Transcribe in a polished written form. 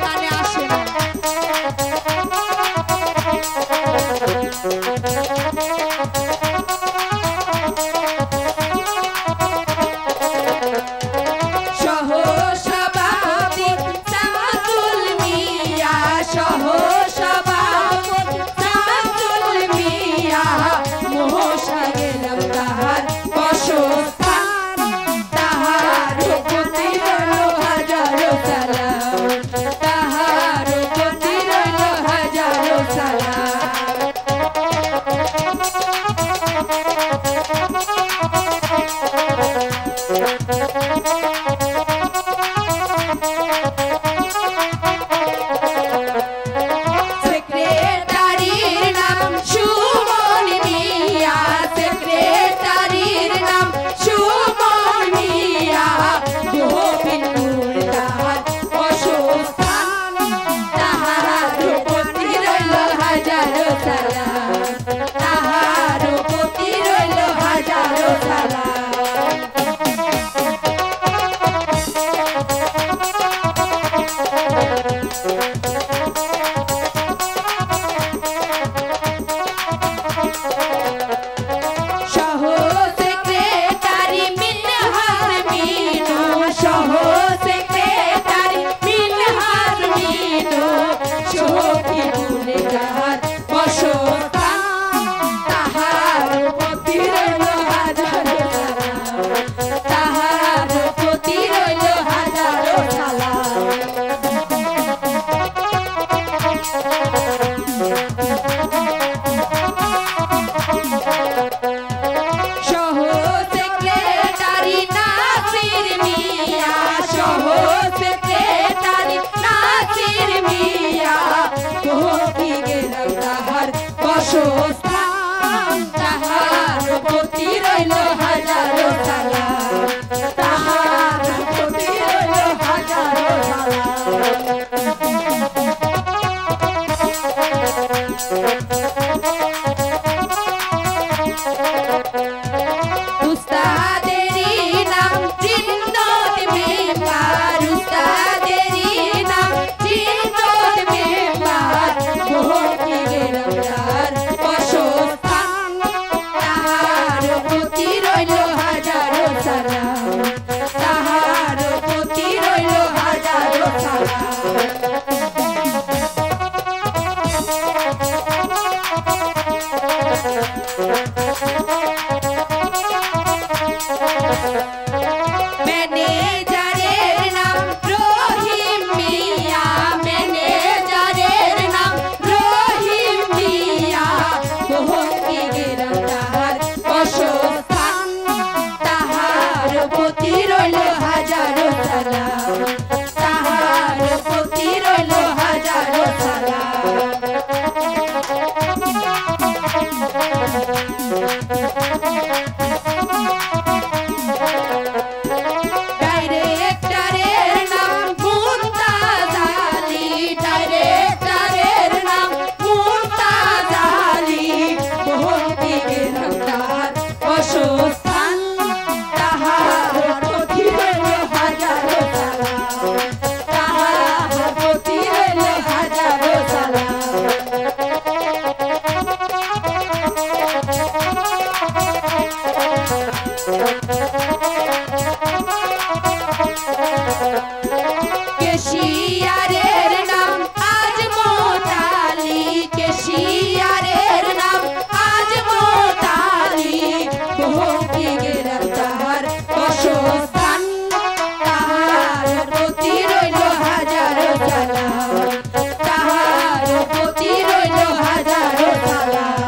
কানে আসে না। সহসভাপতি সামাতুল মিয়া, সহসভাপতি সামাতুল মিয়া, মহসা গেলাম তাহার বসস্থান, তাহার প্রতি রইল হাজারো সালাম, তাহার প্রতি রইল হাজারো সালাম। সেক্রেটারির নাম সুমন মিয়া, সেক্রেটারির নাম সুমন মিয়া, গোবিন্দপুর তাহার বসস্থান, তাহার প্রতি রইল হাজারো সালাম, তাহার প্রতি রইল হাজারো সালাম। সহ সেক্রেটারি মিনহার মিনু, সহ সেক্রেটারি মিনহার মিনু, সখীপুর তাহার বসস্থান, তাহার প্রতি রইল হাজারো সালাম, তাহার প্রতি রইল হাজারো সালাম। সহ সেক্রেটারি নাসির মিয়া, সহ সেক্রেটারি নাসির মিয়া, কোটি গেলাম তাহার বসস্থান, তাহার প্রতি রইল হাজারো সালাম, তাহার প্রতি রইল হাজারো সালাম। উস্তাদেরই নাম জিন্নত মেম্বার, উস্তাদেরই নাম জিন্নত মেম্বার, কোটি গেলাম তাহার বসস্থান, তাহার প্রতি রইল হাজারো সালাম, তাহার প্রতি রইল হাজারো সালাম। ম্যানেজারের নাম রহিম মিয়া, ম্যানেজারের নাম রহিম মিয়া, কোটি গেলাম তাহার বসস্থান, তাহার প্রতি রইল হাজারো সালাম, তাহার প্রতি রইল হাজারো সালাম। ডাইরেক্টরের নাম মুমতাজ আলী, ডাইরেক্টরের নাম মুমতাজ আলী, কোটি গেলাম তাহার বসস্থান, তাহার প্রতি রইল হাজারো সালাম, তাহার প্রতি রইল হাজারো কেশিয়ারের নাম আজমত আলী, কেশিয়ারের নাম আজমত আলী, কোটি গেলাম তাহার বসস্থান, তাহার প্রতি রইল হাজারো সালাম, তাহার প্রতি রইল হাজারো সালাম।